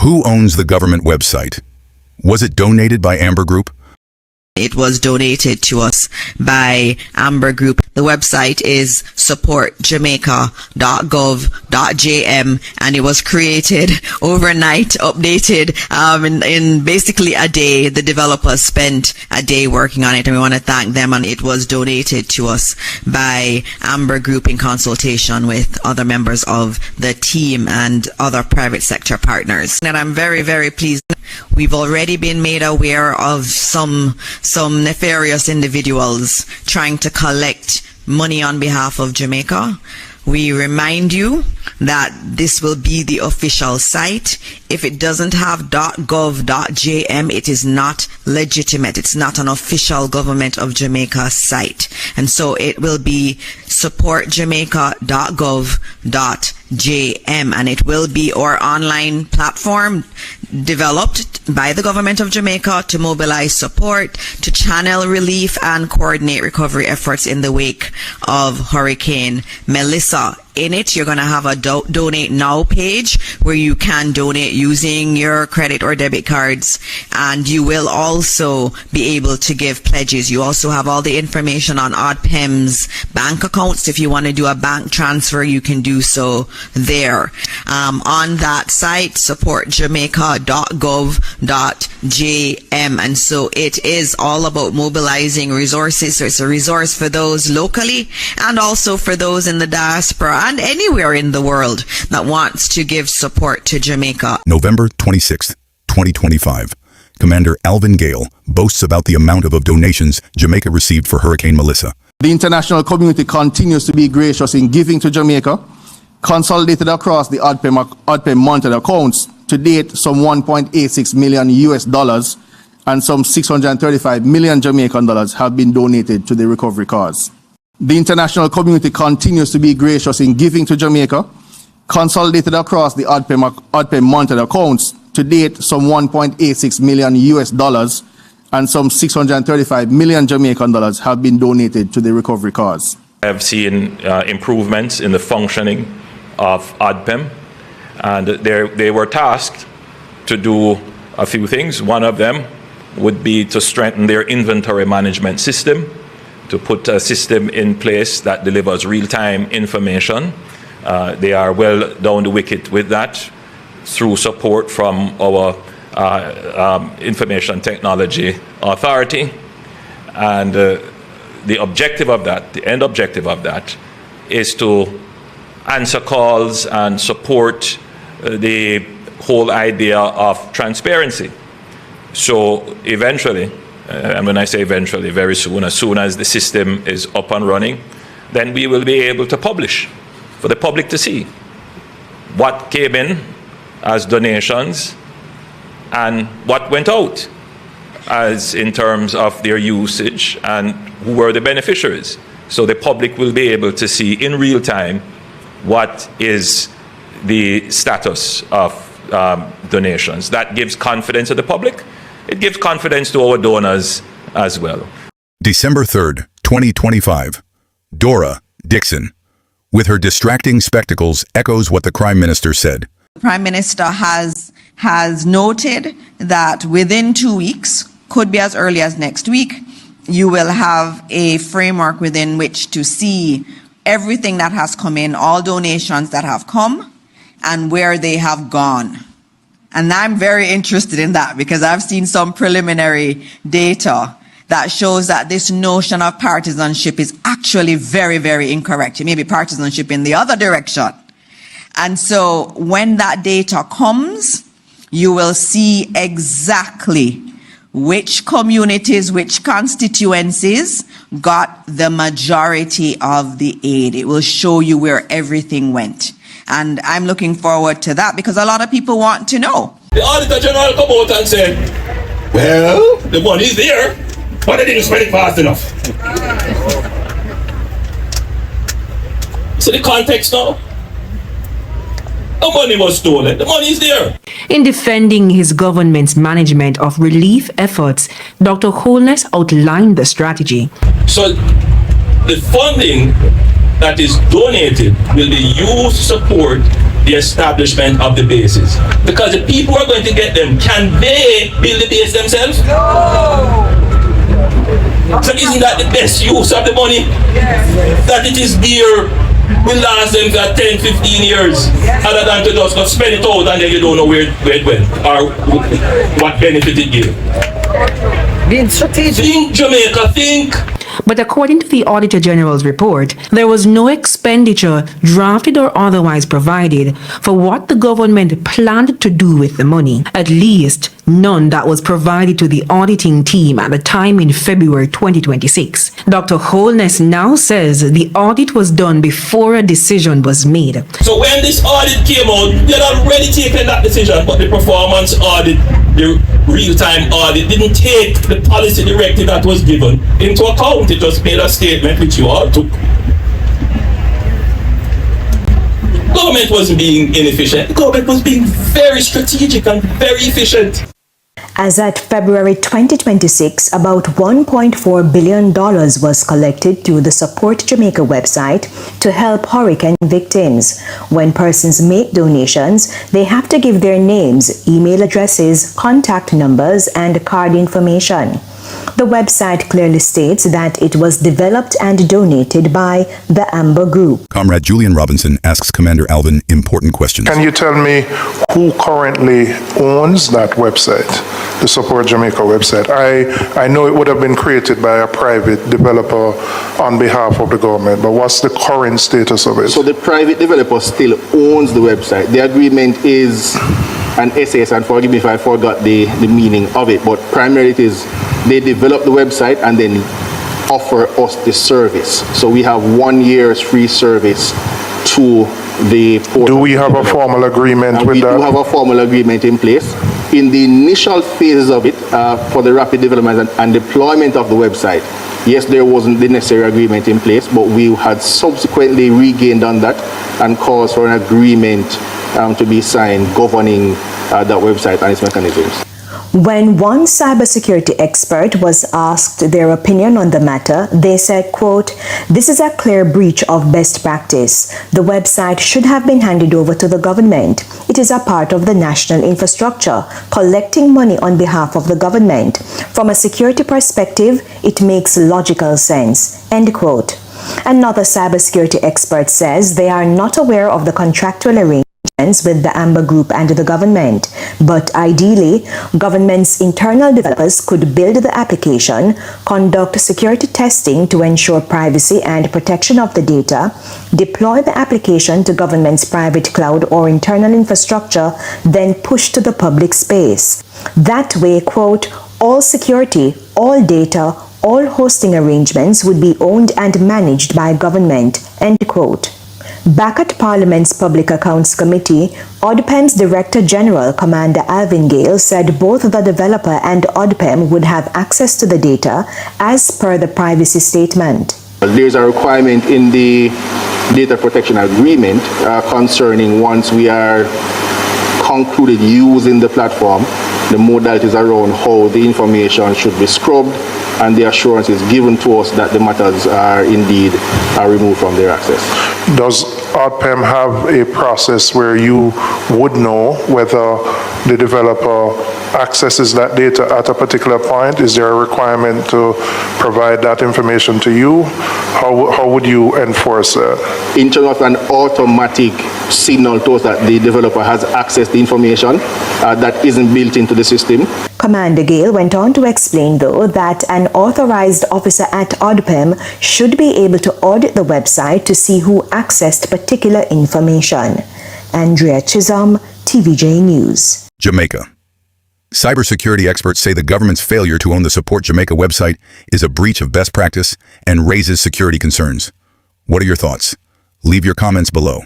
Who owns the government website? Was it donated by Amber Group? It was donated to us by Amber Group. The website is supportjamaica.gov.jm, and it was created overnight, updated in basically a day. The developers spent a day working on it, and we want to thank them. And it was donated to us by Amber Group in consultation with other members of the team and other private sector partners. And I'm very, very pleased. We've already been made aware of some nefarious individuals trying to collect money on behalf of Jamaica. We remind you that this will be the official site. If it doesn't have .gov.jm, it is not legitimate. It's not an official Government of Jamaica site. And so it will be supportjamaica.gov.jm, and it will be our online platform developed by the Government of Jamaica to mobilize support, to channel relief and coordinate recovery efforts in the wake of Hurricane Melissa. In it, you're going to have a donate now page where you can donate using your credit or debit cards, and you will also be able to give pledges. You also have all the information on ODPEM's bank accounts. If you want to do a bank transfer, you can do so there. On that site, supportjamaica.gov.jm, and so it is all about mobilizing resources. So it's a resource for those locally and also for those in the diaspora and anywhere in the world that wants to give support to Jamaica. November 26th, 2025. Commander Alvin Gale boasts about the amount of donations Jamaica received for Hurricane Melissa. The international community continues to be gracious in giving to Jamaica. Consolidated across the ODPEM monitored accounts, to date some $1.86 million and some 635 million Jamaican dollars have been donated to the recovery cause. The international community continues to be gracious in giving to Jamaica. Consolidated across the ODPEM monitored accounts, to date some $1.86 million and some 635 million Jamaican dollars have been donated to the recovery cause. I have seen improvements in the functioning of ODPEM, and they were tasked to do a few things. One of them would be to strengthen their inventory management system, to put a system in place that delivers real-time information. They are well down the wicket with that through support from our Information Technology Authority. And the objective of that, the end objective of that, is to answer calls and support the whole idea of transparency. So eventually, and when I say eventually, very soon, as soon as the system is up and running, then we will be able to publish for the public to see what came in as donations and what went out as in terms of their usage and who were the beneficiaries. So the public will be able to see in real time what is the status of donations. That gives confidence to the public. It gives confidence to our donors as well. December 3rd, 2025. Dora Dixon, with her distracting spectacles, echoes what the Prime Minister said. The Prime Minister has noted that within 2 weeks, could be as early as next week, you will have a framework within which to see everything that has come in, all donations that have come, and where they have gone. And I'm very interested in that because I've seen some preliminary data that shows that this notion of partisanship is actually very, very incorrect. It may be partisanship in the other direction. And so when that data comes, you will see exactly which communities, which constituencies got the majority of the aid. It will show you where everything went. And I'm looking forward to that because a lot of people want to know. The Auditor General come out and said, well, the money's there, but they didn't spend it fast enough. So the context now? The money was stolen. The money is there. In defending his government's management of relief efforts, Dr. Holness outlined the strategy. So the funding that is donated will be used to support the establishment of the bases. Because the people who are going to get them, can they build the base themselves? No. So isn't that the best use of the money? Yes. That it is there will last them for 10, 15 years, other than to just spend it out and then you don't know where it went or what benefit it gave. Being strategic. Think, Jamaica, think. But according to the Auditor General's report, there was no expenditure drafted or otherwise provided for what the government planned to do with the money. At least none that was provided to the auditing team at the time in February 2026. Dr. Holness now says the audit was done before a decision was made. So when this audit came out, we had already taken that decision, but the performance audit, the real-time audit, didn't take the policy directive that was given into account. It just made a statement which you all took. Government wasn't being inefficient. The government was being very strategic and very efficient. As at February 2026, about $1.4 billion was collected through the Support Jamaica website to help hurricane victims. When persons make donations, they have to give their names, email addresses, contact numbers, and card information. The website clearly states that it was developed and donated by the Amber Group. Comrade Julian Robinson asks Commander Alvin important questions. Can you tell me who currently owns that website, the Support Jamaica website? I know it would have been created by a private developer on behalf of the government, but what's the current status of it? So the private developer still owns the website. The agreement is an SAS, and forgive me if I forgot the meaning of it, but primarily it is they develop the website and then offer us the service. So we have 1 year's free service to the portal. Do we have a formal agreement with that? We do have a formal agreement in place. In the initial phases of it, for the rapid development and deployment of the website, yes, there wasn't the necessary agreement in place, but we had subsequently regained on that and caused for an agreement to be signed governing that website and its mechanisms. When one cybersecurity expert was asked their opinion on the matter, they said, quote, "This is a clear breach of best practice. The website should have been handed over to the government. It is a part of the national infrastructure, collecting money on behalf of the government. From a security perspective, it makes logical sense." End quote. Another cybersecurity expert says they are not aware of the contractual arrangement with the Amber Group and the government, but ideally, government's internal developers could build the application, conduct security testing to ensure privacy and protection of the data, deploy the application to government's private cloud or internal infrastructure, then push to the public space. That way, quote, "all security, all data, all hosting arrangements would be owned and managed by government," end quote. Back at Parliament's Public Accounts Committee, ODPEM's Director General, Commander Alvin Gale, said both the developer and ODPEM would have access to the data as per the privacy statement. There's a requirement in the data protection agreement concerning once we are concluded using the platform, the modalities around how the information should be scrubbed and the assurance is given to us that the matters are indeed removed from their access. Does ODPEM have a process where you would know whether the developer accesses that data at a particular point? Is there a requirement to provide that information to you? How would you enforce that? In terms of an automatic signal to us that the developer has accessed the information that isn't built into the system. Commander Gale went on to explain, though, that an authorized officer at ODPEM should be able to audit the website to see who accessed particular information. Andrea Chisholm, TVJ News. Jamaica. Cybersecurity experts say the government's failure to own the Support Jamaica website is a breach of best practice and raises security concerns. What are your thoughts? Leave your comments below.